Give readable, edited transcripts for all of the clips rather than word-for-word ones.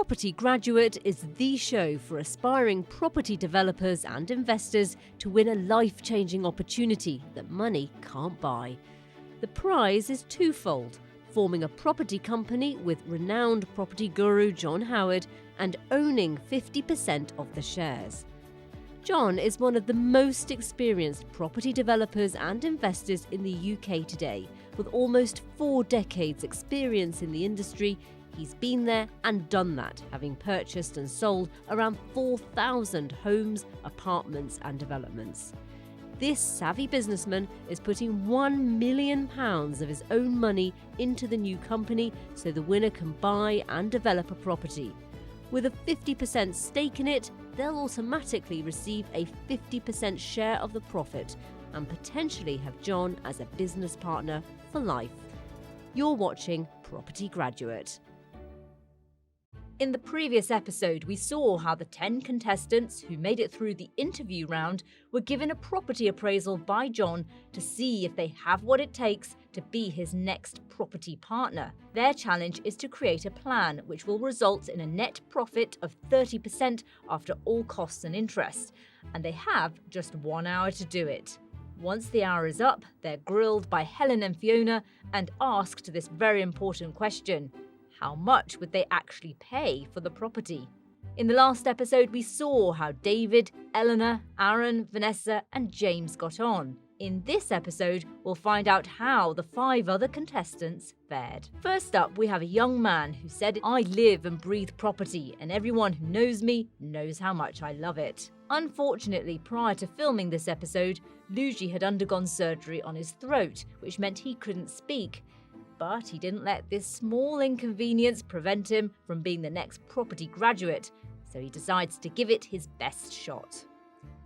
Property Graduate is the show for aspiring property developers and investors to win a life-changing opportunity that money can't buy. The prize is twofold: forming a property company with renowned property guru John Howard and owning 50% of the shares. John is one of the most experienced property developers and investors in the UK today. With almost 4 decades experience in the industry, he's been there and done that, having purchased and sold around 4,000 homes, apartments and developments. This savvy businessman is putting £1 million of his own money into the new company so the winner can buy and develop a property. With a 50% stake in it, they'll automatically receive a 50% share of the profit and potentially have John as a business partner for life. You're watching Property Graduate. In the previous episode, we saw how the 10 contestants who made it through the interview round were given a property appraisal by John to see if they have what it takes to be his next property partner. Their challenge is to create a plan which will result in a net profit of 30% after all costs and interest, and they have just 1 hour to do it. Once the hour is up, they're grilled by Helen and Fiona and asked this very important question: how much would they actually pay for the property? In the last episode, we saw how David, Eleanor, Aaron, Vanessa and James got on. In this episode, we'll find out how the 5 other contestants fared. First up, we have a young man who said, "I live and breathe property, and everyone who knows me knows how much I love it." Unfortunately, prior to filming this episode, Luigi had undergone surgery on his throat, which meant he couldn't speak. But he didn't let this small inconvenience prevent him from being the next property graduate, so he decides to give it his best shot.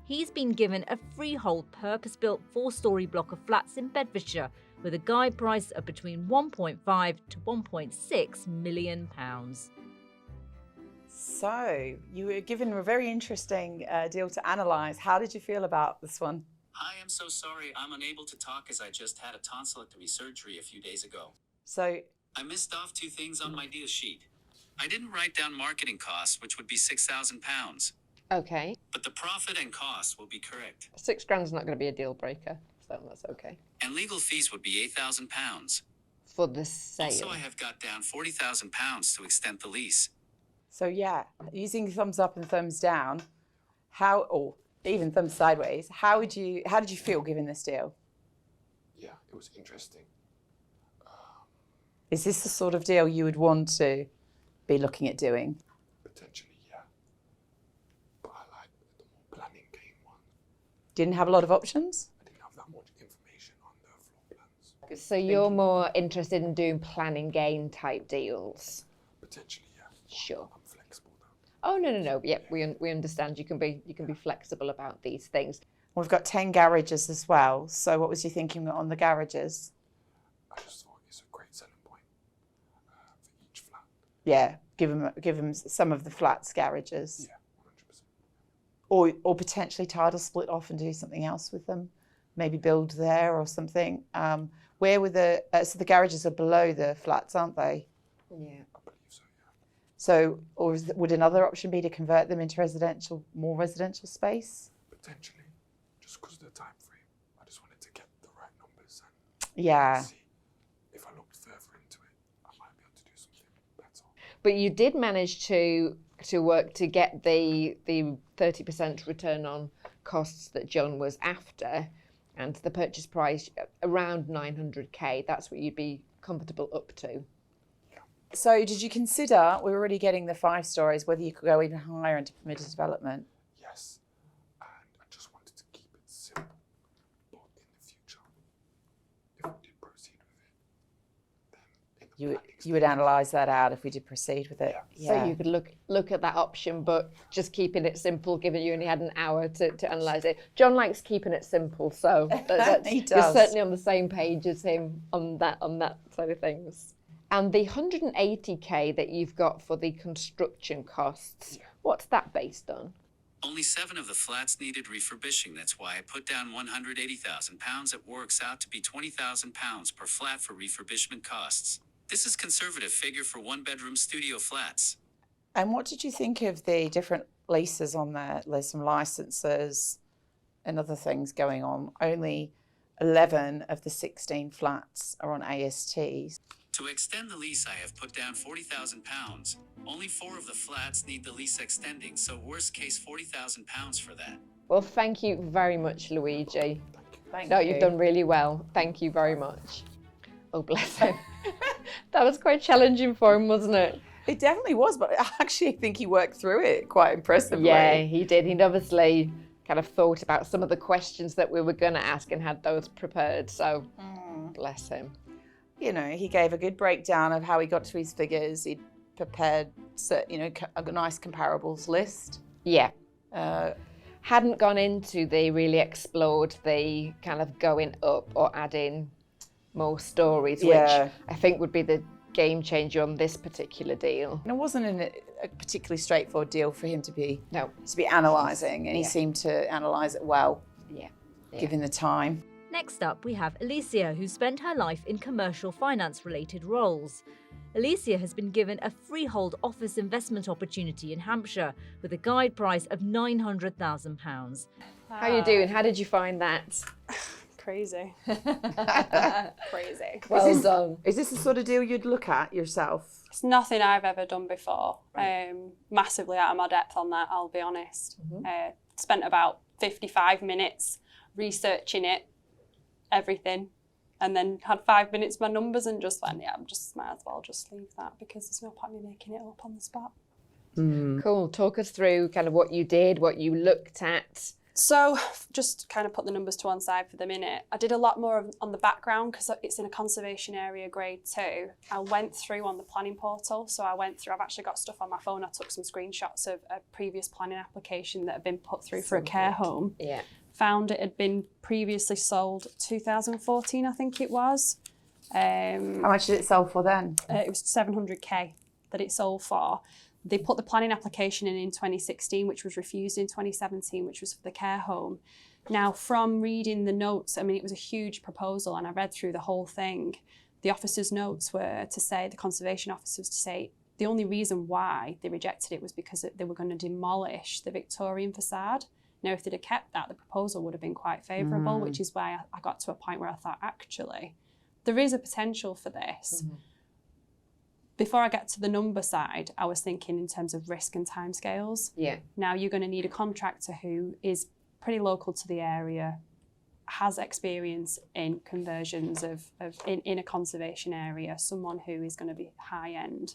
He's been given a freehold purpose-built 4-storey block of flats in Bedfordshire with a guide price of between £1.5 to £1.6 million. So, you were given a very interesting deal to analyse. How did you feel about this one? I am so sorry I'm unable to talk as I just had a tonsillectomy surgery a few days ago. So, I missed off 2 things on my deal sheet. I didn't write down marketing costs, which would be £6,000. Okay. But the profit and costs will be correct. £6,000 is not going to be a deal breaker, so that's okay. And legal fees would be £8,000. For the sale. Also, I have got down £40,000 to extend the lease. so yeah, using thumbs up and thumbs down, or even thumbs sideways, how did you feel given this deal? Yeah, it was interesting. Is this the sort of deal you would want to be looking at doing? Potentially, yeah. But I like the more planning game one. Didn't have a lot of options? I didn't have that much information on the floor plans. So you're more interested in doing planning gain type deals? Potentially, yeah. Sure. I'm flexible though. Oh no. Yeah, we understand. You can be flexible about these things. We've got 10 garages as well. So what was you thinking on the garages? I just thought it's a great selling point for each flat. Yeah, give them some of the flats garages. Yeah, 100%. Or potentially title split off and do something else with them. Maybe build there or something. Where were so the garages are below the flats, aren't they? Yeah. I believe so, yeah. So, would another option be to convert them into more residential space? Potentially. Just because of the time frame. I just wanted to get the right numbers and Yeah. see if I looked further into it, I might be able to do something better. But you did manage to work to get the 30% return on costs that John was after, and the purchase price around 900k. That's what you'd be comfortable up to. So did you consider, we're already getting the 5 stories, whether you could go even higher into permitted development? Yes, and I just wanted to keep it simple. But in the future, if we did proceed with it, then in the planning You would analyse that out if we did proceed with it? So you could look at that option, but just keeping it simple, given you only had an hour to analyse it. John likes keeping it simple, so He you're does. certainly on the same page as him on that side of things. And the 180k that you've got for the construction costs, what's that based on? Only 7 of the flats needed refurbishing. That's why I put down £180,000. It works out to be £20,000 per flat for refurbishment costs. This is conservative figure for 1-bedroom studio flats. And what did you think of the different leases on there? There's some licenses and other things going on. Only 11 of the 16 flats are on ASTs. To extend the lease, I have put down £40,000. Only 4 of the flats need the lease extending, so worst case £40,000 for that. Well, thank you very much, Luigi. Thank No, you. you've done really well. Thank you very much. Oh, bless him. That was quite challenging for him, wasn't it? It definitely was, but I actually think he worked through it quite impressively. Yeah, he did. He'd obviously kind of thought about some of the questions that we were going to ask and had those prepared. So, bless him. You know, he gave a good breakdown of how he got to his figures. He prepared, a nice comparables list. Yeah. Hadn't gone into really explored the kind of going up or adding more stories, which I think would be the game changer on this particular deal. And it wasn't a particularly straightforward deal for him to be analysing, and he Yeah. seemed to analyse it well, Yeah. given the time. Next up, we have Alicia, who spent her life in commercial finance-related roles. Alicia has been given a freehold office investment opportunity in Hampshire with a guide price of £900,000. How are you doing? How did you find that? Crazy. Crazy. Well done. Is this the sort of deal you'd look at yourself? It's nothing I've ever done before. Massively out of my depth on that, I'll be honest. Spent about 55 minutes researching it, everything, and then had 5 minutes my numbers and just went, might as well just leave that because there's no point me making it up on the spot. Cool. Talk us through kind of what you did, what you looked at. So just kind of put the numbers to one side for the minute. I did a lot more on the background because it's in a conservation area grade 2. I went through on the planning portal. So I've actually got stuff on my phone. I took some screenshots of a previous planning application that had been put through for a care home. Yeah. Found it had been previously sold 2014, I think it was. How much did it sell for then? It was 700k that it sold for. They put the planning application in 2016, which was refused in 2017, which was for the care home. Now, from reading the notes, I mean, it was a huge proposal and I read through the whole thing. The officers' notes were to say, the conservation officers to say, the only reason why they rejected it was because they were going to demolish the Victorian facade. Now, if they'd have kept that, the proposal would have been quite favourable, which is why I got to a point where I thought, actually, there is a potential for this. Before I get to the number side, I was thinking in terms of risk and timescales. Yeah. Now you're going to need a contractor who is pretty local to the area, has experience in conversions in a conservation area, someone who is going to be high end.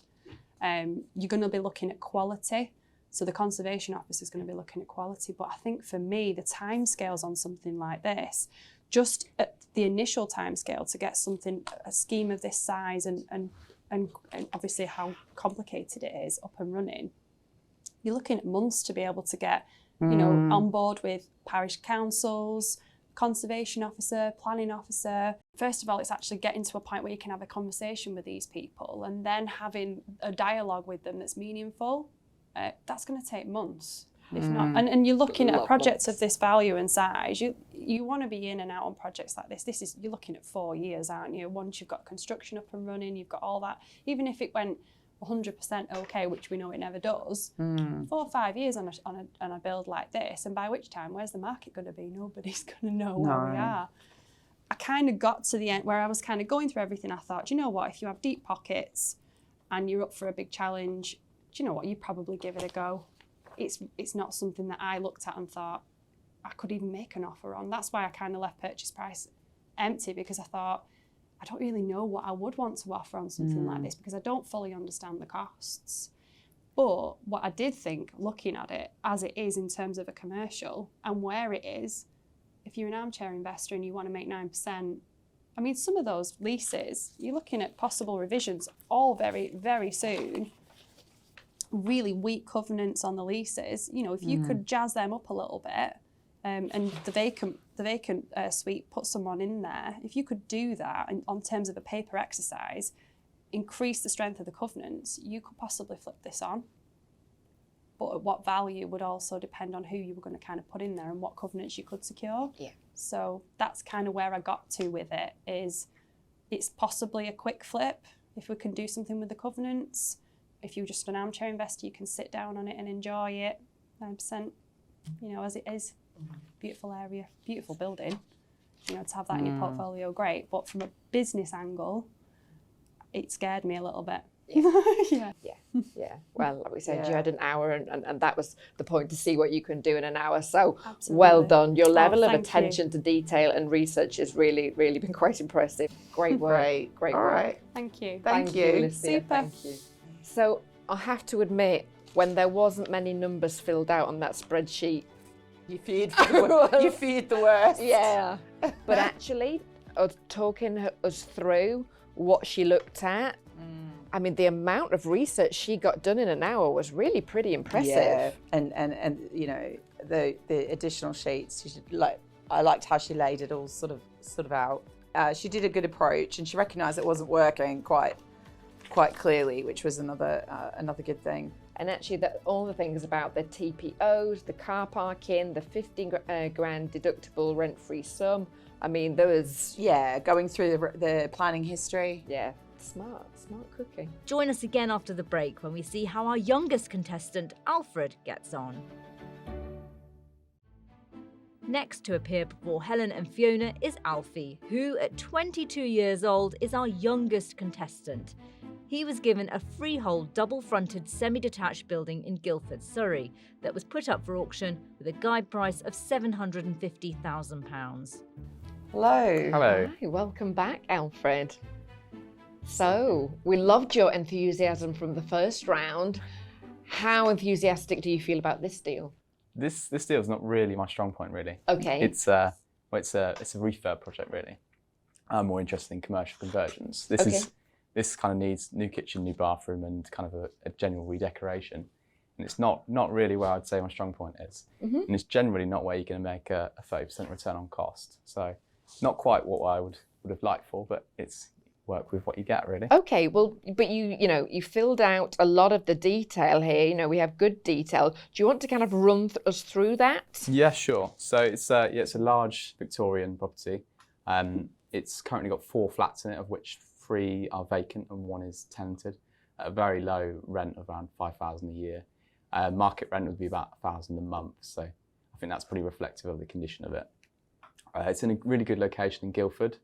You're going to be looking at quality. So the conservation officer is going to be looking at quality. But I think for me, the timescales on something like this, just at the initial timescale to get a scheme of this size and obviously how complicated it is up and running, you're looking at months to be able to get, on board with parish councils, conservation officer, planning officer. First of all, it's actually getting to a point where you can have a conversation with these people and then having a dialogue with them that's meaningful. That's going to take months, if not. And you're looking at a project of this value and size. You want to be in and out on projects like this. You're looking at 4 years, aren't you? Once you've got construction up and running, you've got all that. Even if it went 100% okay, which we know it never does, 4 or 5 years on a build like this, and by which time, where's the market going to be? Nobody's going to know where we are. I kind of got to the end where I was kind of going through everything. I thought, do you know what? If you have deep pockets and you're up for a big challenge, do you know what? You probably give it a go. It's not something that I looked at and thought I could even make an offer on. That's why I kind of left purchase price empty, because I thought I don't really know what I would want to offer on something like this because I don't fully understand the costs. But what I did think, looking at it as it is in terms of a commercial and where it is, if you're an armchair investor and you want to make 9%, I mean, some of those leases, you're looking at possible revisions all very, very soon. Really weak covenants on the leases. If you could jazz them up a little bit, and the vacant suite, put someone in there. If you could do that on terms of a paper exercise, increase the strength of the covenants, you could possibly flip this on. But at what value would also depend on who you were going to kind of put in there and what covenants you could secure. Yeah. So that's kind of where I got to with it. Is it's possibly a quick flip if we can do something with the covenants. if you're just an armchair investor, you can sit down on it and enjoy it 9%, as it is. Beautiful area, beautiful building. To have that in your portfolio, great. But from a business angle, it scared me a little bit. Yeah. Well, like we said, you had an hour, and that was the point, to see what you can do in an hour. So Absolutely. Well done. Your level of thank attention to detail and research has really, really been quite impressive. Great work. Great All work. right. Thank you. Thank you. Alicia. Super. Thank you. So I have to admit, when there wasn't many numbers filled out on that spreadsheet, You feared the worst. yeah. But actually, talking us through what she looked at, I mean, the amount of research she got done in an hour was really pretty impressive. Yeah, and the additional sheets. I liked how she laid it all sort of out. She did a good approach, and she recognised it wasn't working quite clearly, which was another good thing. And actually, all the things about the TPOs, the car parking, the 15 grand deductible rent-free sum. I mean, there was going through the planning history. Yeah, smart cooking. Join us again after the break when we see how our youngest contestant, Alfred, gets on. Next to appear before Helen and Fiona is Alfie, who at 22 years old is our youngest contestant. He was given a freehold double-fronted semi-detached building in Guildford, Surrey, that was put up for auction with a guide price of £750,000. Hello. Hello. Hi, welcome back, Alfred. So, we loved your enthusiasm from the first round. How enthusiastic do you feel about this deal? This deal is not really my strong point, really. Okay. It's a refurb project, really. I'm more interested in commercial conversions. This kind of needs new kitchen, new bathroom, and kind of a general redecoration. And it's not really where I'd say my strong point is. And it's generally not where you're going to make a 30% return on cost. So not quite what I would have liked for, but it's work with what you get, really. Okay, well, but you filled out a lot of the detail here. We have good detail. Do you want to kind of run us through that? Yeah, sure. So it's a large Victorian property. It's currently got 4 flats in it, of which 3 are vacant and 1 is tenanted at a very low rent of around £5,000 a year. Market rent would be about £1,000 a month, so I think that's pretty reflective of the condition of it. It's in a really good location in Guildford,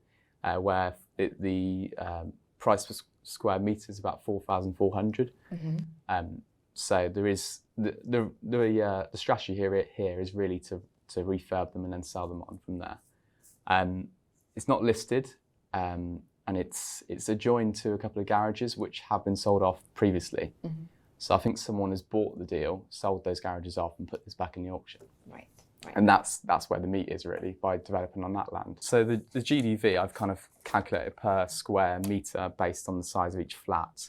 where the price per square metre is about 4,400. So there is the strategy here is really to refurb them and then sell them on from there. It's not listed. And it's adjoined to a couple of garages which have been sold off previously. So I think someone has bought the deal, sold those garages off, and put this back in the auction. Right. And that's where the meat is, really, by developing on that land. So the GDV I've kind of calculated per square metre based on the size of each flat.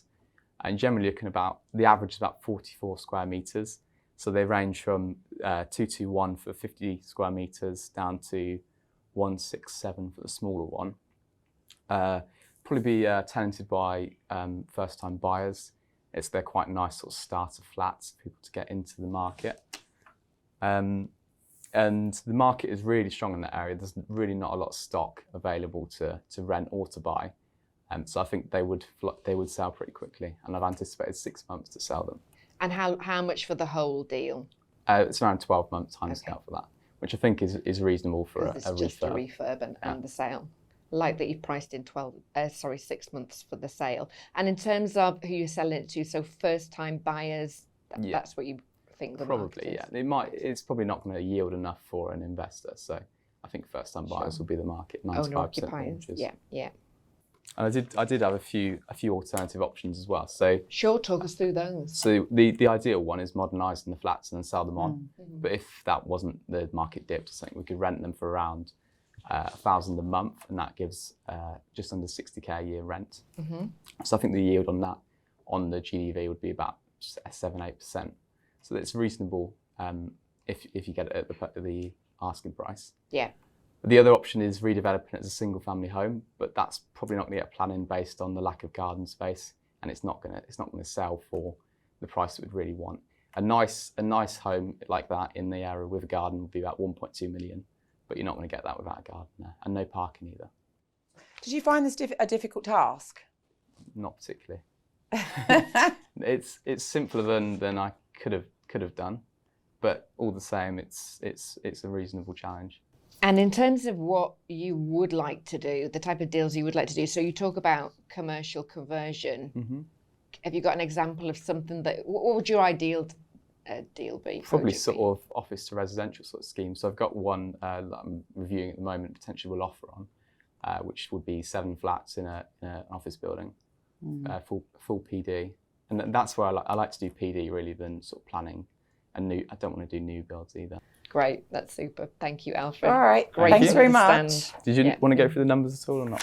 And generally looking about, the average is about 44 square metres. So they range from 221 for 50 square metres down to 167 for the smaller one. Probably be tenanted by first-time buyers. They're quite nice sort of starter flats for people to get into the market. And the market is really strong in that area. There's really not a lot of stock available to rent or to buy. So I think they would sell pretty quickly, and I've anticipated 6 months to sell them. And how much for the whole deal? It's around 12 months timescale for that, which I think is reasonable for a refurb. It's just a refurb and the sale. Like that you've priced in 6 months for the sale. And in terms of who you're selling it to, so first-time buyers, that's what you think the market is? Probably, it's probably not going to yield enough for an investor. So I think first-time buyers will be the market, 95% Owner-occupiers, launches. yeah. And I did have a few alternative options as well. So sure, talk us through those. So the ideal one is modernising the flats and then sell them on. But if that wasn't the market dipped or something, we could rent them for around £1,000 a month, and that gives just under 60k a year rent. So I think the yield on that, on the GDV, would be about 7-8%. So that's reasonable if you get it at the asking price. Yeah. The other option is redeveloping it as a single family home, but that's probably not going to get planning based on the lack of garden space, and it's not going to sell for the price that we'd really want. A nice home like that in the area with a garden would be about 1.2 million, but you're not going to get that without a garden there, and no parking either. Did you find this a difficult task? Not particularly. It's simpler than I could have done, but all the same, it's a reasonable challenge. And in terms of what you would like to do, the type of deals you would like to do, so you talk about commercial conversion. Mm-hmm. Have you got an example of something that, what would your ideal deal be? Probably sort of office to residential sort of scheme. So I've got one that I'm reviewing at the moment, potentially will offer on, which would be 7 flats in an office building, full PD. And that's where I like to do PD really than sort of planning. And I don't want to do new builds either. Great, that's super. Thank you, Alfred. All right, Great. thanks to very understand. much. Did you want to go through the numbers at all or not?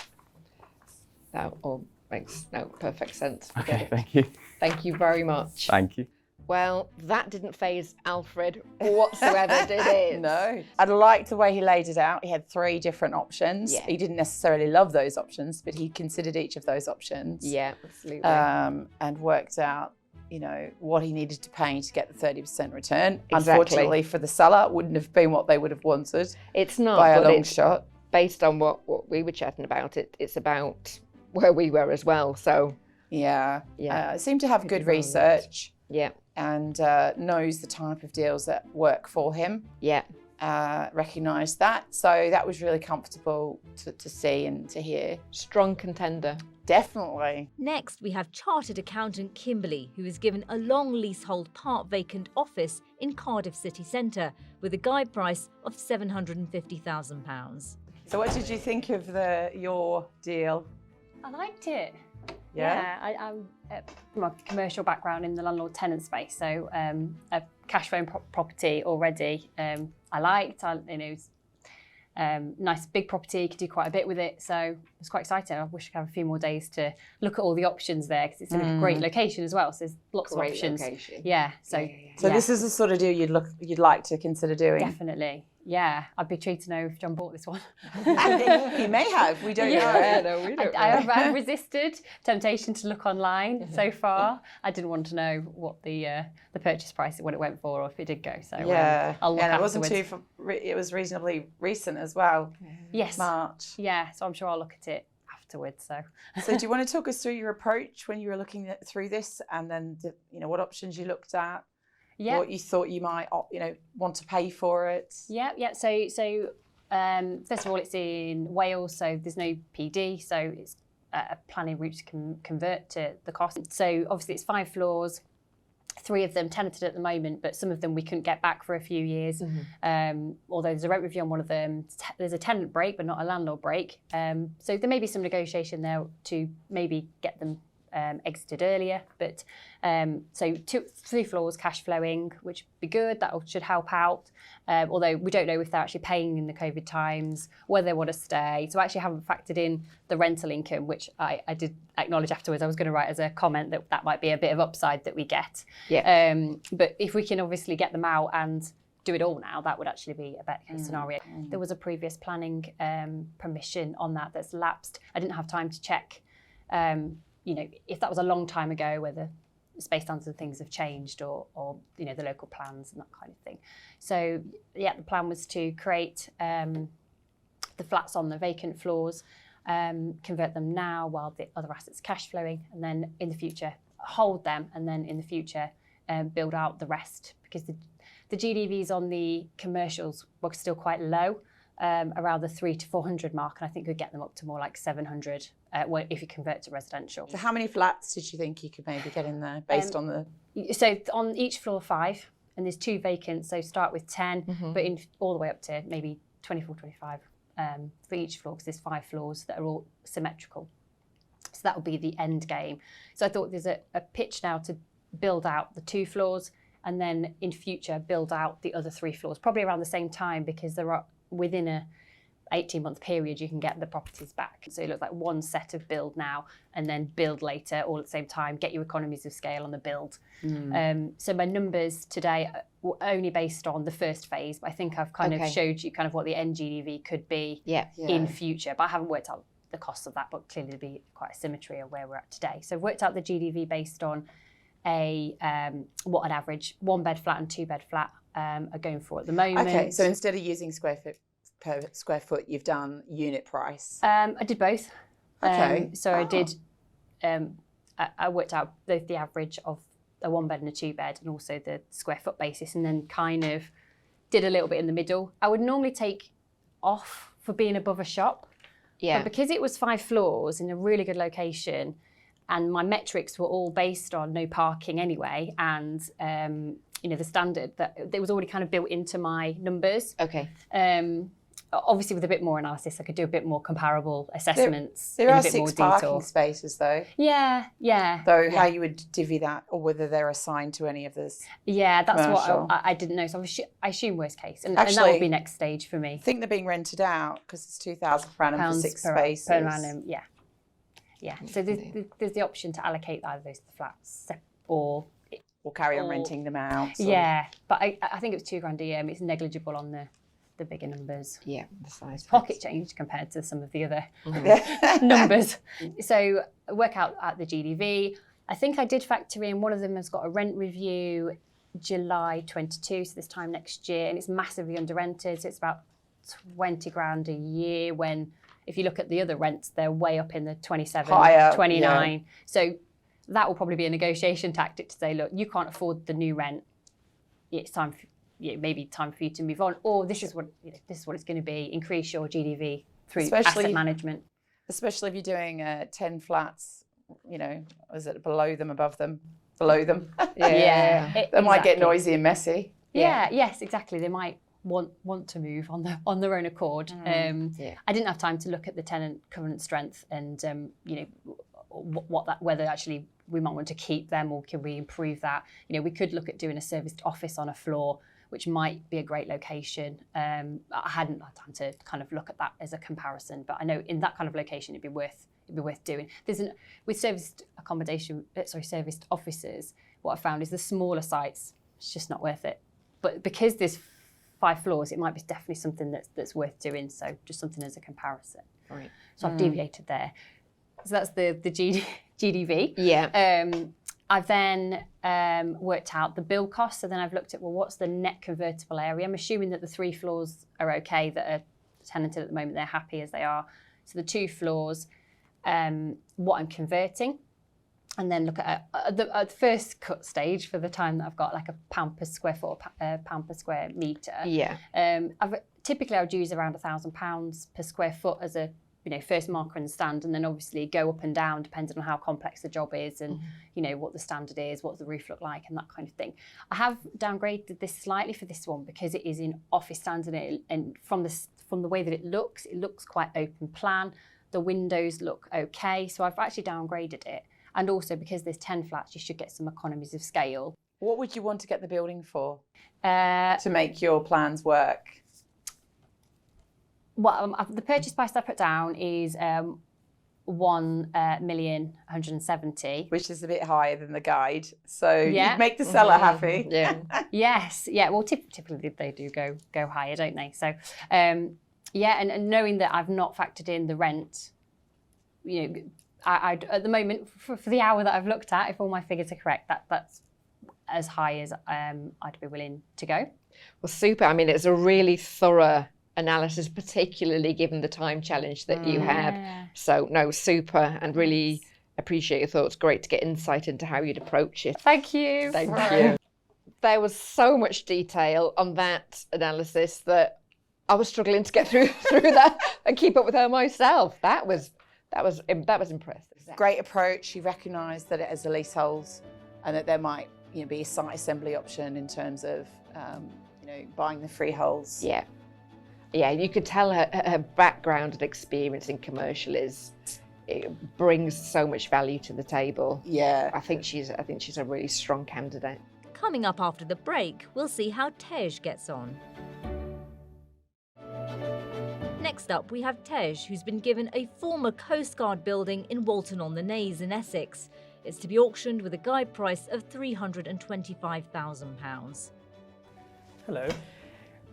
That all makes perfect sense. We get Okay, it. thank you. Thank you very much. Thank you. Well, that didn't faze Alfred whatsoever, did it? No. I liked the way he laid it out. He had 3 different options. Yeah. He didn't necessarily love those options, but he considered each of those options. Yeah, absolutely. And worked out, what he needed to pay to get the 30% return. Exactly. Unfortunately for the seller, it wouldn't have been what they would have wanted It's not, by a but long it's shot. based on what we were chatting about. It's about where we were as well. So Yeah. Yeah. Seemed to have Good good environment. research yeah, and knows the type of deals that work for him. yeah. Recognised that. So that was really comfortable to see and to hear. Strong contender. Definitely. Next, we have chartered accountant Kimberly, who is given a long leasehold part-vacant office in Cardiff city centre with a guide price of £750,000. So what did you think of your deal? I liked it. Yeah? I'm from a commercial background in the landlord-tenant space, so a cash flow property already. I liked. Nice big property, could do quite a bit with it, so I was quite excited. I wish I could have a few more days to look at all the options there because it's in a great location as well. So there's lots Great of options. location. Yeah, so So this is the sort of deal you'd like to consider doing. definitely. Yeah, I'd be intrigued to know if John bought this one. He may have. We don't Yeah. know. No, we don't I've resisted temptation to look online so far. I didn't want to know what the purchase price, what it went for, or if it did go. So Yeah, I'll look and it afterwards. wasn't it was reasonably recent as well. Yes. March. Yeah, so I'm sure I'll look at it afterwards. So So do you want to talk us through your approach when you were looking through this, and then what options you looked at, yeah. what you thought you might want to pay for it? Yeah. So first of all, it's in Wales, so there's no PD, so it's a planning route to convert to the cost. So obviously it's 5 floors, 3 of them tenanted at the moment, but some of them we couldn't get back for a few years. Although there's a rent review on one of them, there's a tenant break, but not a landlord break. So there may be some negotiation there to maybe get them exited earlier, but so 3 floors cash flowing, which would be good. That should help out. Although we don't know if they're actually paying in the COVID times, whether they want to stay. So I actually haven't factored in the rental income, which I did acknowledge afterwards. I was going to write as a comment that might be a bit of upside that we get. Yeah. But if we can obviously get them out and do it all now, that would actually be a better case scenario. There was a previous planning permission on that's lapsed. I didn't have time to check if that was a long time ago, whether space standards and things have changed or the local plans and that kind of thing. So yeah, the plan was to create the flats on the vacant floors, convert them now while the other assets cash flowing, and then in the future hold them, and then in the future build out the rest, because the GDVs on the commercials were still quite low. Around the 300 to 400 mark, and I think we'd get them up to more like 700 if you convert to residential. So how many flats did you think you could maybe get in there based on the? So on each floor 5, and there's 2 vacant, so start with 10, but in all the way up to maybe 24, 25 for each floor, because there's 5 floors that are all symmetrical. So that will be the end game. So I thought there's a pitch now to build out the 2 floors, and then in future build out the other 3 floors, probably around the same time, because there are within a 18-month period you can get the properties back. So it looks like one set of build now and then build later all at the same time, get your economies of scale on the build. So my numbers today were only based on the first phase, but I think I've kind of showed you kind of what the NGDV could be in future, but I haven't worked out the cost of that, but clearly there'd be quite a symmetry of where we're at today. So I've worked out the GDV based on what an average 1-bed flat and 2-bed flat are going for at the moment. Okay, so instead of using square foot per square foot, you've done unit price. I did both. Okay. So I did I worked out both the average of a 1 bed and a 2 bed and also the square foot basis, and then kind of did a little bit in the middle. I would normally take off for being above a shop. Yeah. But because it was 5 floors in a really good location, and my metrics were all based on no parking anyway, and the standard that it was already kind of built into my numbers. Okay. Obviously, with a bit more analysis, I could do a bit more comparable assessments There in are a bit more 6 detail. parking spaces though. Yeah. Though how you would divvy that, or whether they're assigned to any of this. Yeah, that's Commercial. what I didn't know. So I assume worst case, and Actually, that would be next stage for me. I think they're being rented out because it's £2,000 per annum for 6 spaces. per annum. Yeah. So there's the option to allocate either those to the flats or carry on renting them out. Yeah, but I think it was £2,000 a year. It's negligible on the bigger numbers. Yeah, the size. Pocket change compared to some of the other numbers. So work out at the GDV. I think I did factor in, one of them has got a rent review July 22, so this time next year, and it's massively under rented. So it's about 20 grand a year, when if you look at the other rents, they're way up in the 27, Higher, 29. yeah. So that will probably be a negotiation tactic to say, look, you can't afford the new rent. It's time for, maybe time for you to move on, or this is what it's going to be. Increase your GDV through asset management. Especially if you're doing 10 flats, is it below them, above them, below them? Yeah. They might get noisy and messy. Yeah. Yes, exactly. They might want to move on their own accord. I didn't have time to look at the tenant covenant strength and whether actually we might want to keep them or can we improve that. We could look at doing a serviced office on a floor, which might be a great location. I hadn't had time to kind of look at that as a comparison, but I know in that kind of location it'd be worth doing. With serviced offices, what I found is the smaller sites, it's just not worth it. But because there's 5 floors, it might be definitely something that's worth doing. So just something as a comparison. Right. So I've deviated there. So that's the GDV. Yeah. I've then worked out the build cost. So then I've looked at, what's the net convertible area? I'm assuming that the 3 floors are okay, that are tenanted at the moment, they're happy as they are. So the 2 floors, what I'm converting, and then look at the first cut stage for the time that I've got, like £1 per square foot, or £1 per square metre. Yeah. Typically I would use around £1,000 per square foot as a first marker in the stand, and then obviously go up and down depending on how complex the job is and what the standard is, what the roof look like, and that kind of thing. I have downgraded this slightly for this one because it is in office standard, and from the way that it looks quite open plan. The windows look okay, so I've actually downgraded it. And also because there's 10 flats, you should get some economies of scale. What would you want to get the building for to make your plans work? Well, the purchase price I put down is 1,170,000, which is a bit higher than the guide. So Yeah. you'd make the seller happy. Yeah. Yes, yeah. Well, typically they do go higher, don't they? So, and knowing that I've not factored in the rent, I'd at the moment for the hour that I've looked at, if all my figures are correct, that's as high as I'd be willing to go. Well, super. I mean, it's a really thorough analysis, particularly given the time challenge that you had. So, no, super, and really appreciate your thoughts. Great to get insight into how you'd approach it. Thank you. Thank you. There was so much detail on that analysis that I was struggling to get through that and keep up with her myself. That was impressive. Great approach. She recognised that it is a leasehold, and that there might be a site assembly option in terms of buying the freeholds. Yeah, you could tell her background and experience in commercial it brings so much value to the table. Yeah, I think she's a really strong candidate. Coming up after the break, we'll see how Tej gets on. Next up, we have Tej, who's been given a former Coast Guard building in Walton-on-the-Naze in Essex. It's to be auctioned with a guide price of £325,000. Hello.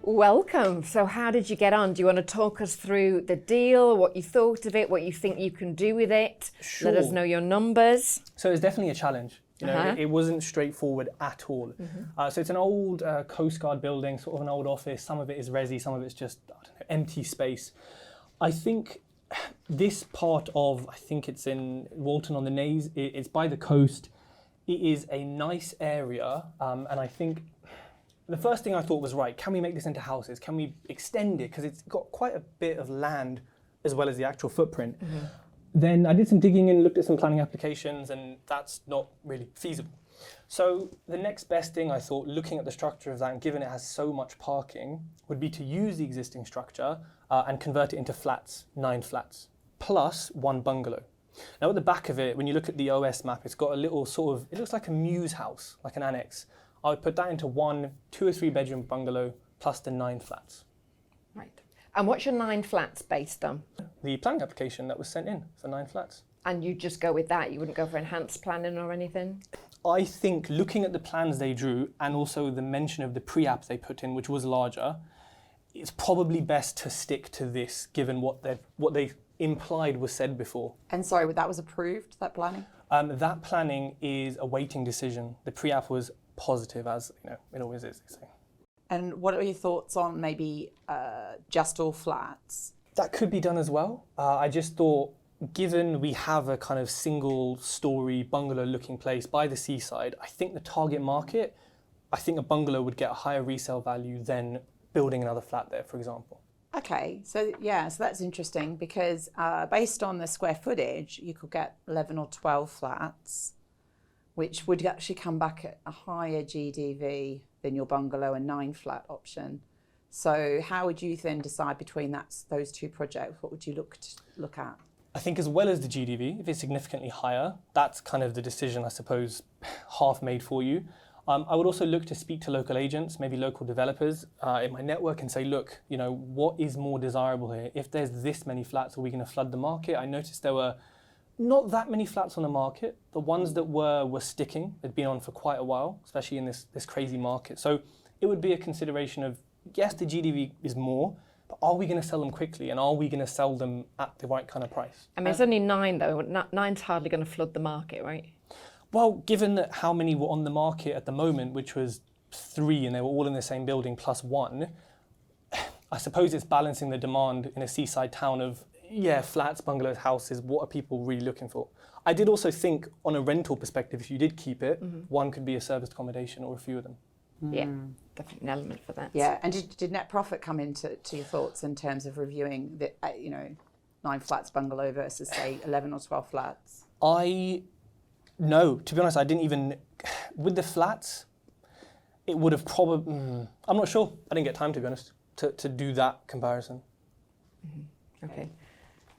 Welcome. So how did you get on? Do you want to talk us through the deal, what you thought of it, what you think you can do with it? Sure. Let us know your numbers. So it's definitely a challenge. It wasn't straightforward at all. So it's an old Coast Guard building, sort of an old office. Some of it is resi, some of it's just empty space. I think this part of, I think it's in Walton on the Naze, it's by the coast. It is a nice area, and I think the first thing I thought was, right, can we make this into houses? Can we extend it? Because it's got quite a bit of land as well as the actual footprint. Then I did some digging and looked at some planning applications, and that's not really feasible. So the next best thing I thought, looking at the structure of that and given it has so much parking, would be to use the existing structure and convert it into flats, 9 flats, plus 1 bungalow. Now at the back of it, when you look at the OS map, it's got a little sort of, it looks like a mews house, like an annex. I would put that into 1 2 or 3 bedroom bungalow plus the 9 flats. Right. And what's your 9 flats based on? The planning application that was sent in for 9 flats. And you just go with that? You wouldn't go for enhanced planning or anything? I think looking at the plans they drew and also the mention of the pre-app they put in, which was larger, it's probably best to stick to this given what they implied was said before. And sorry, that was approved, that planning? That planning is a waiting decision. The pre-app was positive, as you know, it always is, they say. And what are your thoughts on maybe just all flats? That could be done as well. I just thought, given we have a kind of single story bungalow looking place by the seaside, I think the target market, I think a bungalow would get a higher resale value than building another flat there, for example. Okay, so yeah, so that's interesting because based on the square footage, you could get 11 or 12 flats, which would actually come back at a higher GDV than your bungalow and 9 flat option. So how would you then decide between those 2 projects? What would you look at? I think as well as the GDV, if it's significantly higher, that's kind of the decision, I suppose, half made for you. I would also look to speak to local agents, maybe local developers in my network and say, look, you know, what is more desirable here? If there's this many flats, are we going to flood the market? I noticed there were not that many flats on the market. The ones that were sticking. They'd been on for quite a while, especially in this crazy market. So it would be a consideration of, yes, the GDV is more, but are we going to sell them quickly and are we going to sell them at the right kind of price? I mean, it's only 9 though. 9's hardly going to flood the market, right? Well, given that how many were on the market at the moment, which was 3 and they were all in the same building plus 1, I suppose it's balancing the demand in a seaside town of, yeah, flats, bungalows, houses, what are people really looking for? I did also think on a rental perspective, if you did keep it, one could be a serviced accommodation or a few of them. Yeah, definitely an element for that. Yeah, and did net profit come into your thoughts in terms of reviewing the 9 flats bungalow versus say 11 or 12 flats? No, to be honest, I didn't even, with the flats, it would have probably, I'm not sure. I didn't get time, to be honest, to do that comparison. Okay.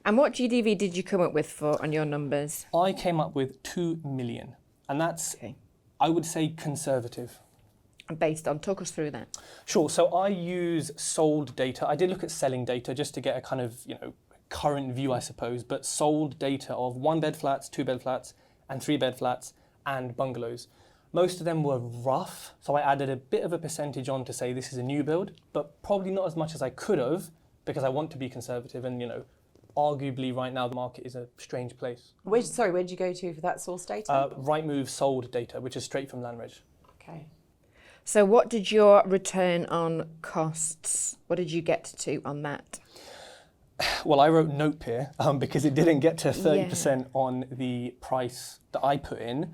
And what GDV did you come up with on your numbers? I came up with 2 million, and that's, I would say, conservative. And based on, talk us through that. Sure, so I use sold data. I did look at selling data just to get a kind of, current view, I suppose, but sold data of 1-bed flats, 2-bed flats, and 3-bed flats, and bungalows. Most of them were rough, so I added a bit of a percentage on to say this is a new build, but probably not as much as I could have, because I want to be conservative, and arguably right now the market is a strange place. Where'd you go to for that source data? Rightmove sold data, which is straight from Landreg. Okay. So what did your return on costs, what did you get to on that? Well, I wrote nope here because it didn't get to 30% on the price that I put in.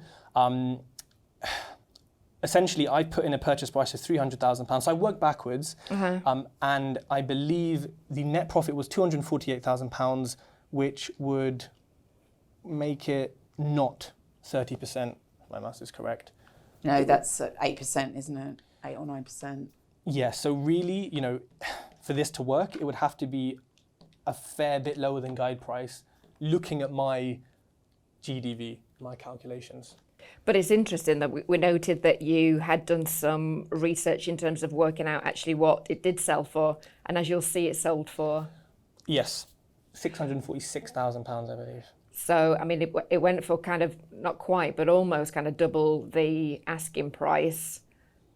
Essentially, I put in a purchase price of £300,000. So I worked backwards, and I believe the net profit was £248,000, which would make it not 30%. If my maths is correct. No, that's 8%, isn't it? 8 or 9%. Yeah. So really, for this to work, it would have to be a fair bit lower than guide price, looking at my GDV, my calculations. But it's interesting that we noted that you had done some research in terms of working out actually what it did sell for, and as you'll see, it sold for? Yes, £646,000, I believe. So, I mean, it went for kind of, not quite, but almost kind of double the asking price.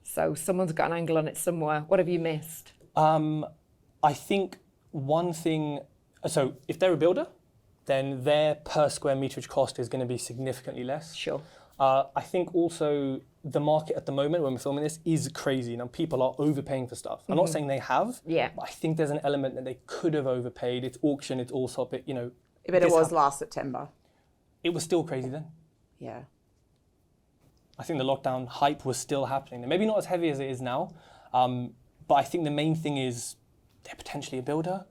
So someone's got an angle on it somewhere. What have you missed? I think one thing, so if they're a builder, then their per square meterage cost is going to be significantly less. Sure. I think also the market at the moment when we're filming this is crazy. Now people are overpaying for stuff. I'm not saying they have, but I think there's an element that they could have overpaid. It's auction, it's all sort of, you know. But it was last September. It was still crazy then. Yeah. I think the lockdown hype was still happening. Maybe not as heavy as it is now, but I think the main thing is they're potentially a builder.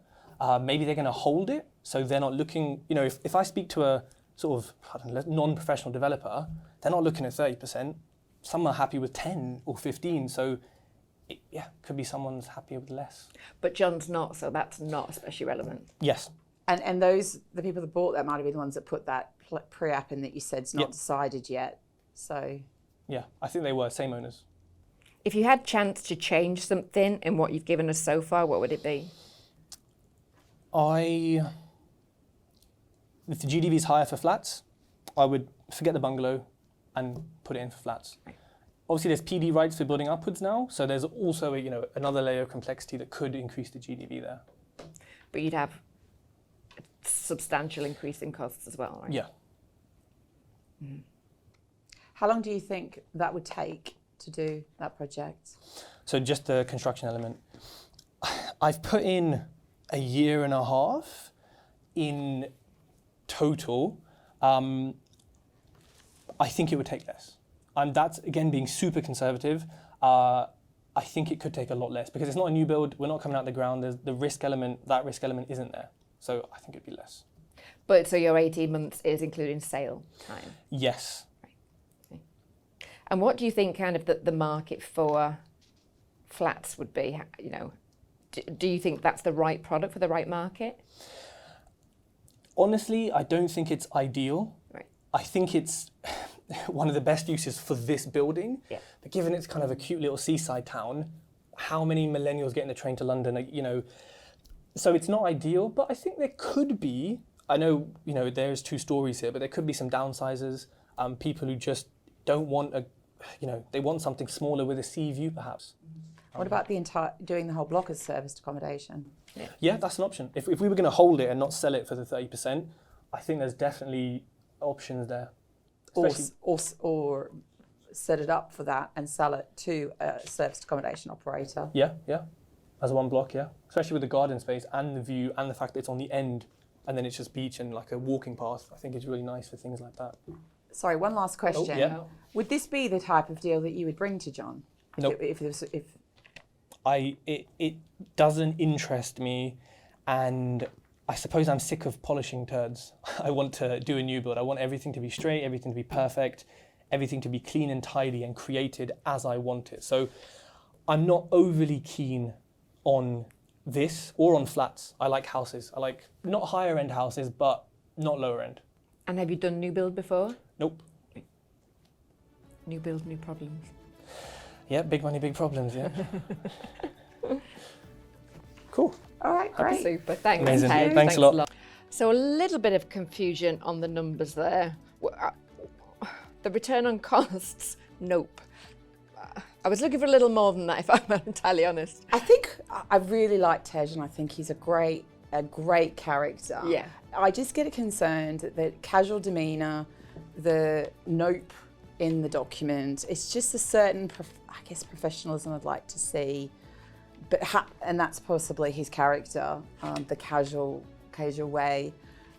Maybe they're going to hold it, so they're not looking, you know, if I speak to a sort of, I don't know, non-professional developer, they're not looking at 30%. Some are happy with 10 or 15, so it, could be someone's happy with less. But John's not, so that's not especially relevant. Yes. And the people that bought that might have been the ones that put that pre-app in that you said's not decided yet. So. Yeah, I think they were, same owners. If you had chance to change something in what you've given us so far, what would it be? If the GDV is higher for flats, I would forget the bungalow and put it in for flats. Right. Obviously, there's PD rights for building upwards now, so there's also another layer of complexity that could increase the GDV there. But you'd have a substantial increase in costs as well, right? Yeah. Mm-hmm. How long do you think that would take to do that project? So just the construction element. I've put in a year and a half in total. I think it would take less. And that's, again, being super conservative. I think it could take a lot less because it's not a new build. We're not coming out the ground. There's the risk element, that risk element isn't there. So I think it'd be less. But so your 18 months is including sale time? Yes. Right. Okay. And what do you think kind of the market for flats would be? You know, do you think that's the right product for the right market? Honestly, I don't think it's ideal. Right. I think it's one of the best uses for this building. Yeah. But given it's kind of a cute little seaside town, how many millennials get in the train to London? You know, so it's not ideal. But I think there could be. I know, you know, there's two stories here, but there could be some downsizers. People who just don't want they want something smaller with a sea view, perhaps. What about doing the whole block as serviced accommodation? Yeah, that's an option. If we were going to hold it and not sell it for the 30%, I think there's definitely options there. Or set it up for that and sell it to a serviced accommodation operator. Yeah, as one block, yeah. Especially with the garden space and the view and the fact that it's on the end and then it's just beach and like a walking path. I think it's really nice for things like that. Sorry, one last question. Oh, yeah. Would this be the type of deal that you would bring to John? Nope. It doesn't interest me, and I suppose I'm sick of polishing turds. I want to do a new build. I want everything to be straight, everything to be perfect, everything to be clean and tidy and created as I want it. So I'm not overly keen on this or on flats. I like houses. I like not higher end houses, but not lower end. And have you done new build before? Nope. New build, new problems. Yeah, big money, big problems, yeah. Cool. All right, great. Super, thanks. Amazing. Ted. Thanks a lot. So a little bit of confusion on the numbers there. The return on costs, nope. I was looking for a little more than that, if I'm entirely honest. I think I really like Tej, and I think he's a great character. Yeah. I just get concerned that casual demeanour, the nope in the document, it's just a certain, professionalism I'd like to see. But and that's possibly his character, the casual way.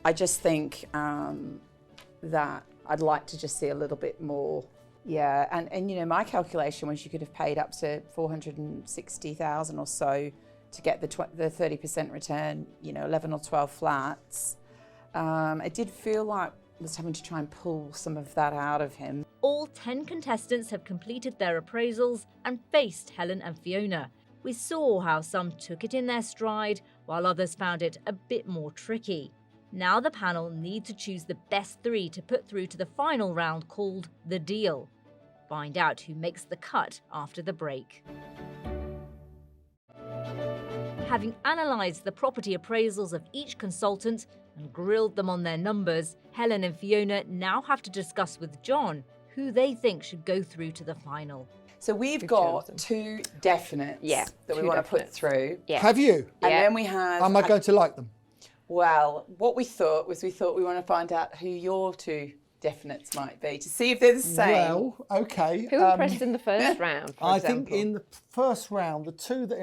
I just think that I'd like to just see a little bit more. Yeah, and you know, my calculation was you could have paid up to 460,000 or so to get the 30% return. You know, 11 or 12 flats. It did feel like I was having to try and pull some of that out of him. All 10 contestants have completed their appraisals and faced Helen and Fiona. We saw how some took it in their stride, while others found it a bit more tricky. Now the panel need to choose the best 3 to put through to the final round called The Deal. Find out who makes the cut after the break. Having analysed the property appraisals of each consultant and grilled them on their numbers, Helen and Fiona now have to discuss with John who they think should go through to the final. So we've got 2 definites that we want to put through. Yeah. Have you? And then we have... Am I going to like them? Well, what we thought we want to find out who your 2 definites might be to see if they're the same. Well, okay. Who impressed in the first round, for I example? think in the first round, the two that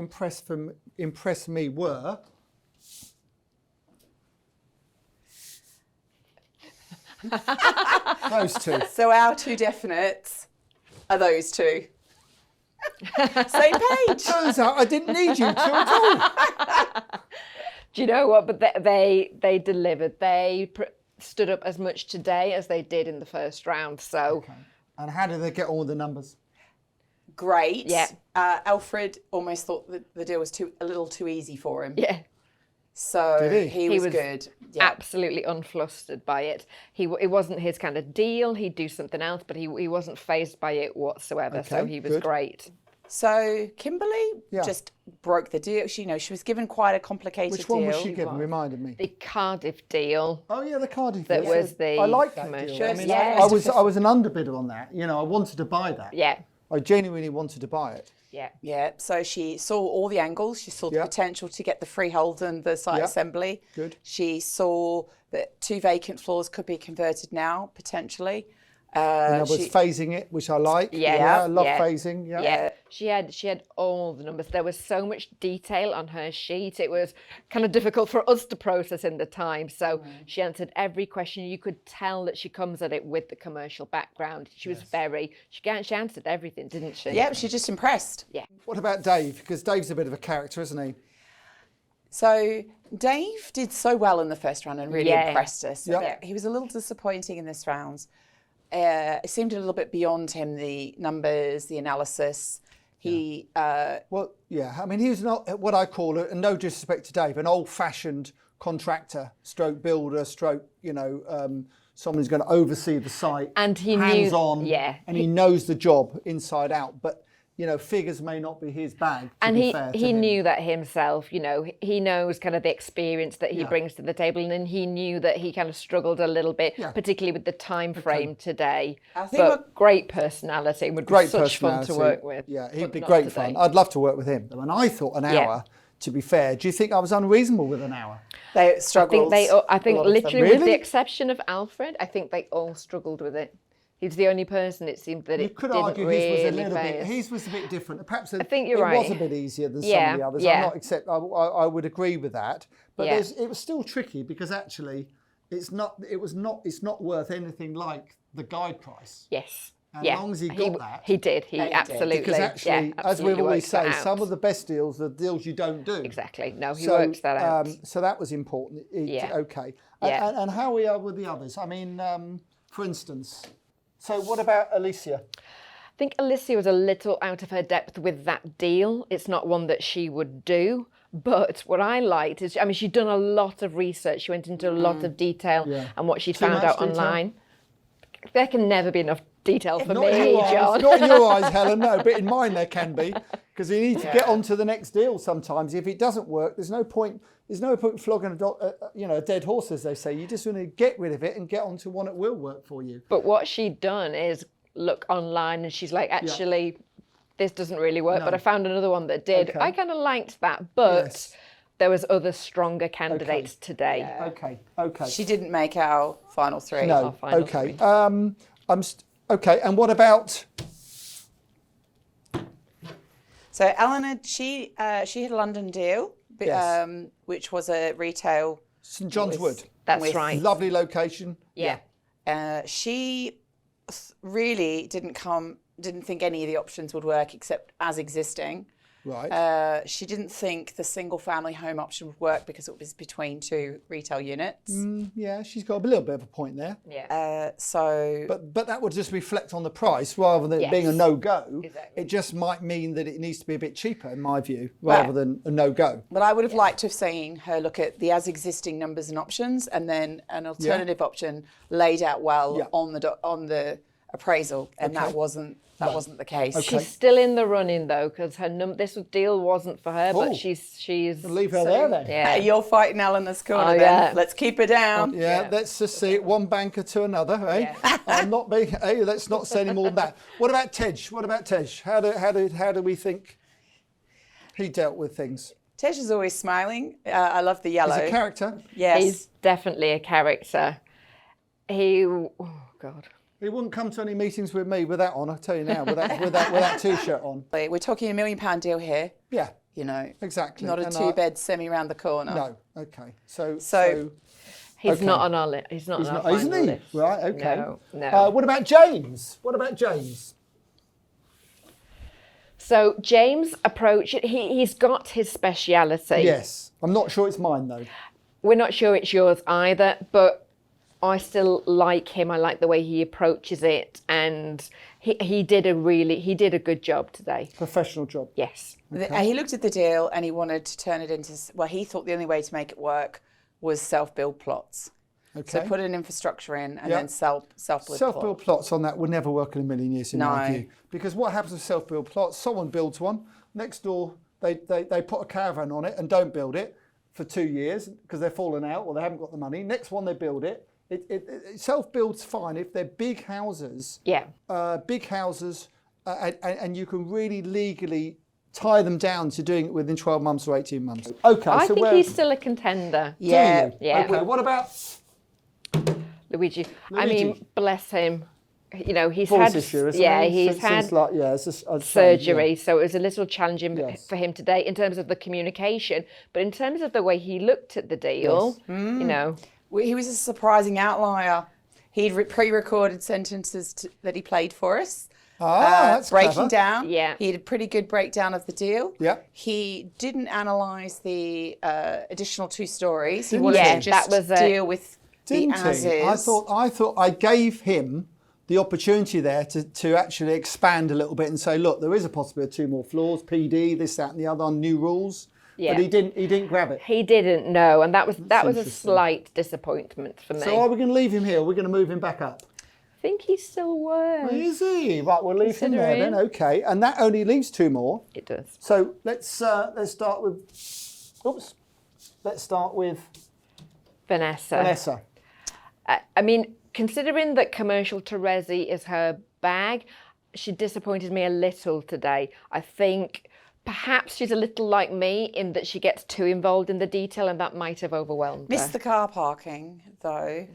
impressed me were. Those two. So our two definites are those two. Same page. Turns out I didn't need you two at all. Do you know what? But they delivered. They stood up as much today as they did in the first round. So, Okay. And how did they get on with the numbers? Great. Yeah. Alfred almost thought that the deal was a little too easy for him. yeah, So Did he he? was good. Yeah. absolutely unflustered by it. It wasn't his kind of deal. He'd do something else, but he wasn't phased by it whatsoever. So Okay, he was good. great. So Kimberly Yeah. just broke the deal. She was given quite a complicated Which one deal. was she given? Reminded me. The Cardiff deal. Oh yeah, the Cardiff. That deal. was the I like that commercial. deal. I mean, Yeah. I was an underbidder on that. You know, I wanted to buy that. Yeah, I genuinely wanted to buy it. yeah. Yeah, so she saw all the angles. She saw the Yeah. potential to get the freehold and the site Yeah. assembly. Good. She saw that 2 vacant floors could be converted now, potentially. And I was phasing it, which I like. Yeah, I love yeah. phasing. Yeah. Yeah, she had all the numbers. There was so much detail on her sheet. It was kind of difficult for us to process in the time. So she answered every question. You could tell that she comes at it with the commercial background. She was she answered everything, didn't she? Yeah, she's just impressed. Yeah. What about Dave? Because Dave's a bit of a character, isn't he? So Dave did so well in the first round and really Yeah. impressed us. Yeah. He was a little disappointing in this round. It seemed a little bit beyond him, the numbers, the analysis. He Well, yeah. I mean, he was not what I call, and no disrespect to Dave, an old-fashioned contractor, stroke builder, stroke, someone who's going to oversee the site. And he knew- hands-on, yeah. and he knows the job inside out. But figures may not be his bag. And to be fair to he him. knew that himself, he knows kind of the experience that he Yeah. brings to the table. And then he knew that he kind of struggled a little bit, Yeah. particularly with the time frame today. I think But great personality and would be Great such fun to personality. work with. Yeah, he'd but be not great today. fun. I'd love to work with him. And I thought an Yeah. hour. To be fair, do you think I was unreasonable with an hour? they struggled. I think a lot of them. literally with the Really? exception of Alfred, I think they all struggled with it. He's the only person it seemed that You it could didn't argue really his was a little phase. bit. His was a bit different. Perhaps I think you're it right. was a bit easier than some Yeah, of the others. yeah. I would agree with that. But Yeah. it was still tricky because actually, it's not worth anything like the guide price. Yes. As yeah. long as he got that. He did. He did. absolutely. Because actually, yeah, as absolutely we always worked that say, some out. of the best deals are the deals you don't do. Exactly. No, he worked that out. So that was important. Yeah. Okay. Yeah. And how we are with the others? I mean, for instance, so what about Alicia? I think Alicia was a little out of her depth with that deal. It's not one that she would do. But what I liked is, she'd done a lot of research. She went into a lot of detail and what she'd Too found much out detail? online. There can never be enough detail for Not me, in your eyes, John. not in your eyes, Helen. No, but in mine there can be, because you need to get on to the next deal. Sometimes, if it doesn't work, there's no point. There's no point flogging a dead horse, as they say. You just want to get rid of it and get on to one that will work for you. But what she'd done is look online and she's like, actually, this doesn't really work. No. But I found another one that did. Okay. I kind of liked that, but Yes. there was other stronger candidates today. Okay. She didn't make our final 3. No. final Okay. three. Okay. And what about? So Eleanor, she had a London deal, Yes. which was a retail. St John's Wood. That's with- right. Lovely location. Yeah. She really didn't think any of the options would work except as existing. Right. She didn't think the single family home option would work because it was between 2 retail units. Yeah, she's got a little bit of a point there. Yeah. So But that would just reflect on the price rather than it being a Yes. no-go. Exactly. It just might mean that it needs to be a bit cheaper, in my view, rather than a no-go. But I would have liked to have seen her look at the as existing numbers and options, and then an alternative option laid out well Yeah. on the appraisal, and that wasn't the case. She's still in the running though, because this deal wasn't for her, Oh. but she's Leave her there then. yeah. You're fighting Eleanor's corner Oh, then. yeah. Let's keep her down. Yeah, let's just see it one banker to another, eh? I'm not being. Hey, let's not say any more than that. What about Tej? How do we think he dealt with things? Tej is always smiling. I love the yellow. He's a character. Yes. He's definitely a character. Oh God. He wouldn't come to any meetings with me with that on, I'll tell you now, with that T-shirt on. We're talking £1 million deal here. Yeah, You know, exactly. not a And two-bed semi round the corner. No, okay. So He's okay. not on our list. He's not on our final isn't he? list. Right, okay. No. What about James? What about James? So James' approach, he's got his speciality. Yes. I'm not sure it's mine, though. We're not sure it's yours either, but I still like him. I like the way he approaches it, and he did a good job today. Professional job. Yes. He looked at the deal and he wanted to turn it into, well, he thought the only way to make it work was self-build plots. Okay. So put an infrastructure in and Yep. then self-build Self-build plots on that would never work in a million years, in my No. view. Because what happens with self-build plots? Someone builds one. Next door, they put a caravan on it and don't build it for 2 years because they're falling out or they haven't got the money. Next one, they build it. It self-builds fine if they're big houses. Yeah. Big houses, and you can really legally tie them down to doing it within 12 months or 18 months. Okay, I so think he's still a contender. Yeah. Do you? Yeah. Okay, what about Luigi. I Luigi. mean, bless him. You know, he's voice had issue, isn't yeah, it? he's had Since like, yeah, it's just, I'd say, surgery, so it was a little challenging Yes. for him today in terms of the communication, but in terms of the way he looked at the deal, you know, He was a surprising outlier. He'd pre-recorded sentences that he played for us. that's breaking clever. down. Yeah. He had a pretty good breakdown of the deal. Yeah. He didn't analyse the additional 2 stories. He Didn't wanted he? to Yeah, just that was deal with Didn't the as he? is. I thought I gave him the opportunity there to actually expand a little bit and say, look, there is a possibility of 2 more floors, PD, this, that, and the other, new rules. Yeah. But he didn't grab it. he didn't know, and that was a interesting. slight disappointment for me. So are we going to leave him here? Or are we going to move him back up? I think he still was. Is he? Right, we'll leave him there then. Okay, and that only leaves 2 more. It does. So let's start with. Oops. Let's start with Vanessa. Vanessa. I mean, considering that commercial Teresi is her bag, she disappointed me a little today. I think perhaps she's a little like me in that she gets too involved in the detail, and that might have overwhelmed her. Missed the car parking, though.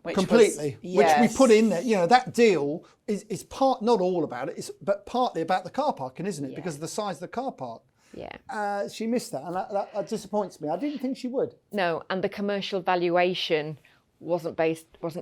Which Completely, was- which we yes. put in there. You know, that deal is part, not all about it, but partly about the car parking, isn't it? Yeah. Because of the size of the car park. Yeah. She missed that, and that disappoints me. I didn't think she would. No, and the commercial valuation wasn't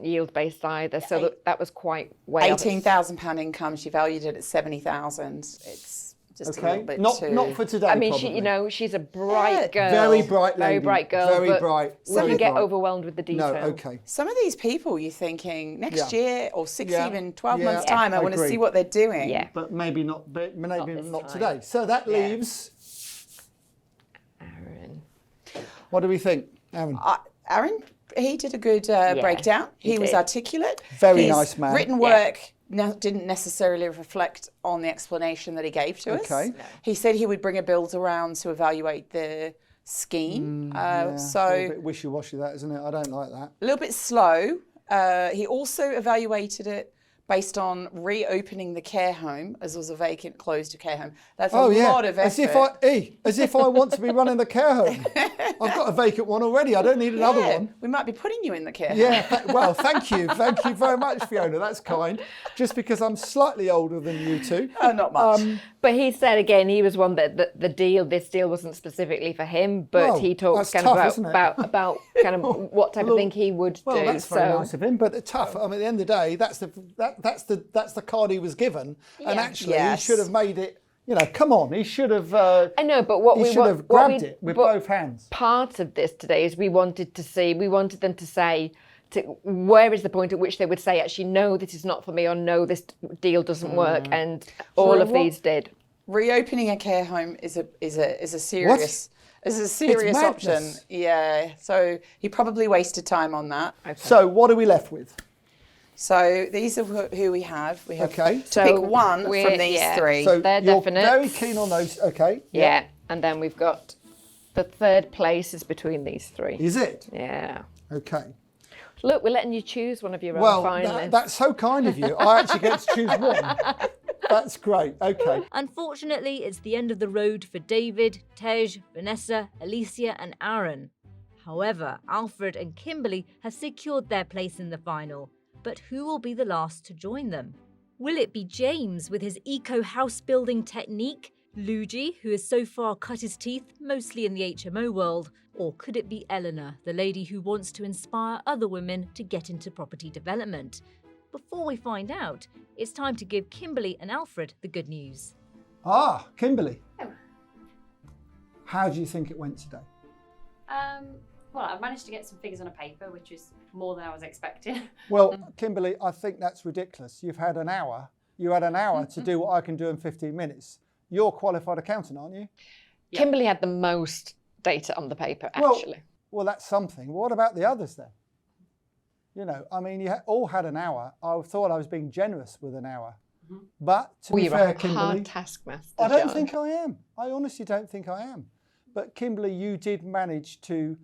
yield based either, so that was quite way off. £18,000 income. She valued it at 70,000. It's just a little Okay, bit not too. for today. I mean, probably. she, you know, she's a bright girl, Very bright very lady, bright girl, very but bright, Some very can get bright. overwhelmed with the detail. No, okay. Some of these people, you're thinking next Yeah. year or 6, Yeah. even 12 Yeah. months' time, I want to Agree. see what they're doing. Yeah. But maybe not. But maybe this not time. today. So that Yeah. leaves. Aaron. What do we think, Aaron? Aaron, he did a good breakdown. He was did. articulate. Very His nice man. Written work didn't necessarily reflect on the explanation that he gave to us. Okay. No. He said he would bring a build around to evaluate the scheme. Yeah, it's a So little bit wishy-washy, that, isn't it? I don't like that. a little bit slow. He also evaluated it based on reopening the care home, as was a vacant, closed care home. That's a lot of effort. As if I want to be running the care home. I've got a vacant one already. I don't need another one. We might be putting you in the care home. Yeah, well, thank you very much, Fiona. That's kind. Just because I'm slightly older than you two. Not much. But he said again, he was one that this deal wasn't specifically for him, but Well, he talks that's kind tough, of isn't it? about kind of what type of thing he would Well, do. that's very nice of him, but tough. I mean, at the end of the day, that's the card he was given, and actually he should have made it. You know, come on, he should have. I know, but he should have grabbed it with both hands. Part of this today is we wanted them to say, where is the point at which they would say, actually, no, this is not for me, or no, this deal doesn't work, and all of these did. Reopening a care home is a serious option. Yeah, so he probably wasted time on that. Okay. So what are we left with? So these are who we have. We have Okay. to pick one from these 3. So They're you're definite. very keen on those. Okay. Yeah, and then we've got the third place is between these 3. Is it? Yeah. Okay. Look, we're letting you choose one of your Well, own finalists. that's so kind of you. I actually get to choose one. That's great. Okay. Unfortunately, it's the end of the road for David, Tej, Vanessa, Alicia and Aaron. However, Alfred and Kimberly have secured their place in the final. But who will be the last to join them? Will it be James with his eco house building technique? Luigi, who has so far cut his teeth mostly in the HMO world? Or could it be Eleanor, the lady who wants to inspire other women to get into property development? Before we find out, it's time to give Kimberly and Alfred the good news. Ah, Kimberly. Oh. How do you think it went today? Well, I managed to get some figures on a paper, which is more than I was expecting. Well, Kimberly, I think that's ridiculous. You've had an hour. You had an hour to do what I can do in 15 minutes. You're a qualified accountant, aren't you? Yeah. Kimberly had the most data on the paper, actually. Well, that's something. What about the others then? You know, I mean, you all had an hour. I thought I was being generous with an hour. But to be fair, Kimberly, hard taskmaster, I don't John. think I am. I honestly don't think I am. But Kimberly, you did manage to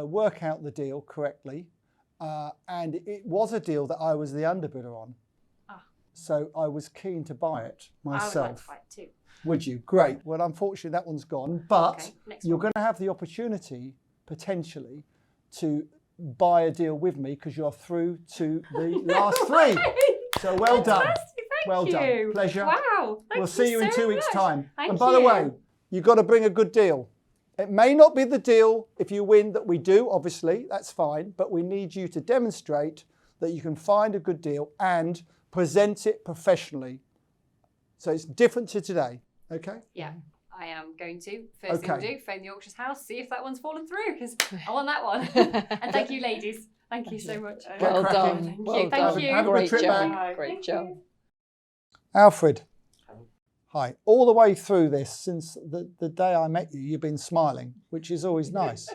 work out the deal correctly, and it was a deal that I was the underbidder on. So I was keen to buy it myself. I would like to buy it too. Would you? Great. Well, unfortunately, that one's gone. But Okay, next you're one. going to have the opportunity, potentially, to buy a deal with me because you're through to the last three. So well done. Fantastic, thank well you. done. Pleasure. Wow. We'll see you in so 2 weeks' much. time. Thank And by the you. way, you've got to bring a good deal. It may not be the deal if you win that we do, obviously, that's fine, but we need you to demonstrate that you can find a good deal and present it professionally. So it's different to today, okay? Yeah, I am going to. First thing Okay. we'll do, phone the auction's house, see if that one's fallen through, because I want that one. And thank you, ladies. Thank you so much. Get Well cracking. done. Thank Well you. done. Thank you. Have a good Great trip job. back. Great Thank job. you. Alfred. Hi. All the way through this, since the day I met you, you've been smiling, which is always nice.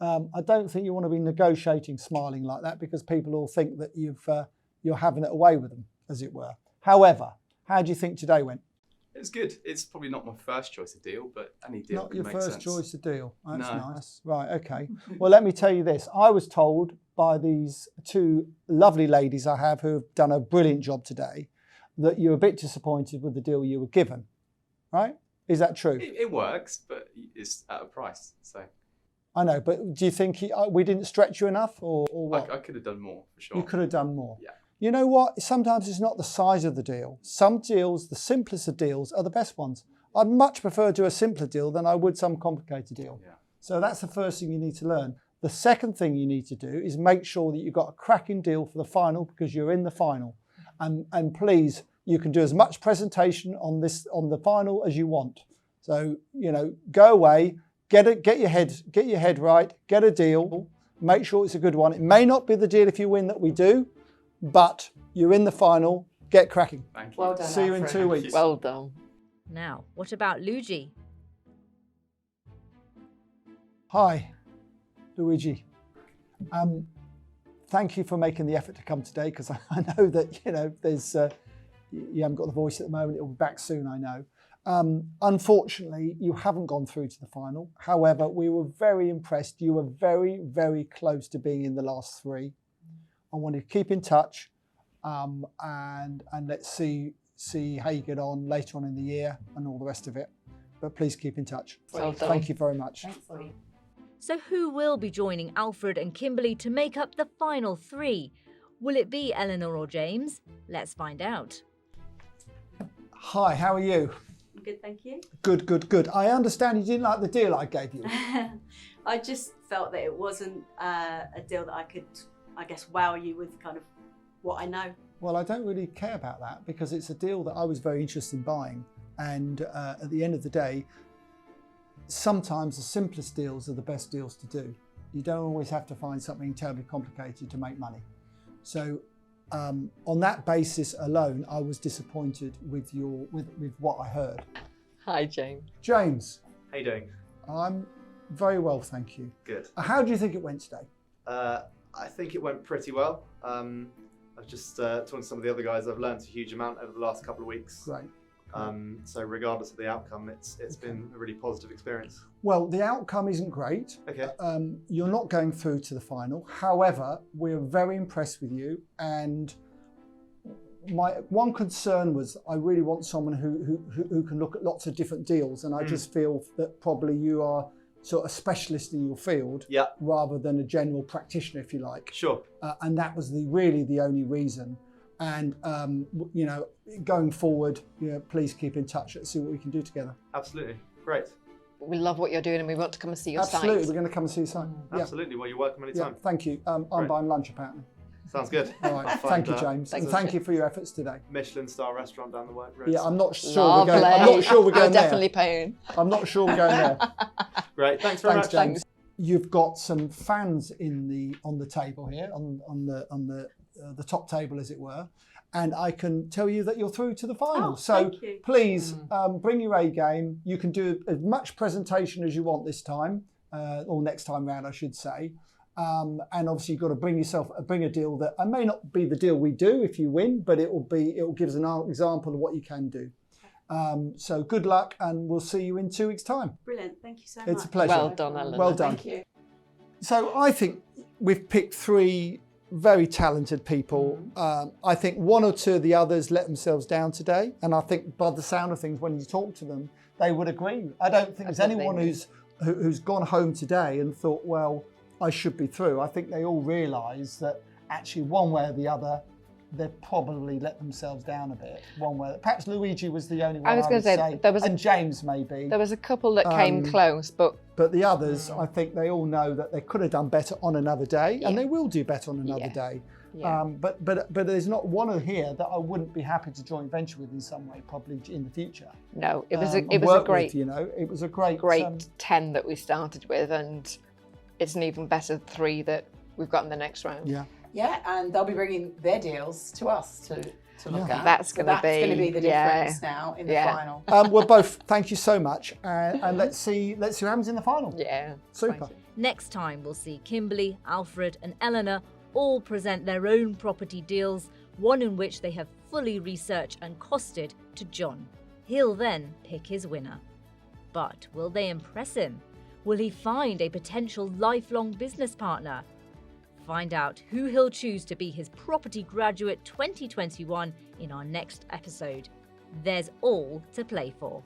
I don't think you want to be negotiating smiling like that because people will think that you're having it away with them, as it were. However, how do you think today went? It was good. It's probably not my first choice of deal, but any deal Not can your make first sense. choice of deal. That's No. nice. Right, okay. Well, let me tell you this. I was told by these two lovely ladies I have who have done a brilliant job today that you're a bit disappointed with the deal you were given, right? Is that true? It works, but it's at a price. So I know, but do you think we didn't stretch you enough or what? I could have done more for sure. You could have done more. Yeah. You know what? Sometimes it's not the size of the deal. Some deals, the simplest of deals, are the best ones. I'd much prefer to do a simpler deal than I would some complicated deal. Yeah. So that's the first thing you need to learn. The second thing you need to do is make sure that you've got a cracking deal for the final because you're in the final. And please, you can do as much presentation on the final as you want. So, you know, go away, get your head right, get a deal, make sure it's a good one. It may not be the deal if you win that we do, but you're in the final, get cracking. Thank you. Well done, See you in Alfred. 2 weeks. Well done. Now, what about Luigi? Hi, Luigi. Thank you for making the effort to come today because I know that, you know, there's you haven't got the voice at the moment. It'll be back soon, I know. Unfortunately, you haven't gone through to the final. However, we were very impressed. You were very, very close to being in the last three. I want to keep in touch and let's see how you get on later on in the year and all the rest of it. But please keep in touch. Well done. Thank you very much. Thanks, Lee. So who will be joining Alfred and Kimberly to make up the final three? Will it be Eleanor or James? Let's find out. Hi, how are you? Good, thank you. Good, good, good. I understand you didn't like the deal I gave you. I just felt that it wasn't a deal that I could, I guess, wow you with kind of what I know. Well, I don't really care about that because it's a deal that I was very interested in buying. And at the end of the day, sometimes the simplest deals are the best deals to do. You don't always have to find something terribly complicated to make money. So on that basis alone, I was disappointed with what I heard. Hi, James. James, How you doing? I'm very well, thank you. Good. How do you think it went today? I think it went pretty well. I've just talking to some of the other guys. I've learned a huge amount over the last couple of weeks. Great. So regardless of the outcome, it's been a really positive experience. Well, the outcome isn't great. Okay. You're not going through to the final. However, we're very impressed with you. And my one concern was I really want someone who can look at lots of different deals. And I just feel that probably you are sort of specialist in your field, Yeah. rather than a general practitioner, if you like. Sure. And that was really the only reason. And you know, going forward, you know, please keep in touch. Let's see what we can do together. Absolutely. Great. We love what you're doing and we want to come and see your Absolutely, site. we're going to come and see your site. Yeah. Absolutely. Well, you're welcome anytime. Yeah, thank you. I'm Great. buying lunch apparently. Sounds good. All right, I'll thank find, you, James, and there's thank a you for your efforts today. Michelin star restaurant down the road. Yeah, I'm not sure Lovely. we're going. I'm not sure we're going We're definitely paying. I'm not sure we're going there. Great. Thanks very Thanks, much. James. You've got some fans on the table here, on the top table, as it were, and I can tell you that you're through to the final. Oh, so thank you. please bring your A game. You can do as much presentation as you want this time, or next time round, I should say. And obviously you've got to bring a deal that may not be the deal we do if you win, but it will give us an example of what you can do. So good luck, and we'll see you in 2 weeks' time. Brilliant. Thank you so much. It's a pleasure. Well done, Eleanor. Well done. Thank you. So I think we've picked 3 very talented people. I think 1 or 2 of the others let themselves down today, and I think by the sound of things, when you talk to them, they would agree. I don't think there's anyone who's gone home today and thought, well, I should be through. I think they all realise that actually one way or the other, they've probably let themselves down a bit. One way, perhaps Luigi was the only one. I was going to say there was and James maybe. There was a couple that came close, but the others, I think they all know that they could have done better on another day, and they will do better on another day. Yeah. But there's not one here that I wouldn't be happy to joint venture with in some way, probably in the future. No, it was a great, with, you know, it was a great 10 that we started with, and it's an even better 3 that we've got in the next round. Yeah. Yeah, and they'll be bringing their deals to us to look at. That's going to be the difference now in the final. Well, both, thank you so much, and let's see what happens in the final. Yeah, super. Next time we'll see Kimberly, Alfred and Eleanor all present their own property deals, one in which they have fully researched and costed, to John. He'll then pick his winner. But will they impress him? Will he find a potential lifelong business partner? Find out who he'll choose to be his Property Graduate 2021 in our next episode. There's all to play for.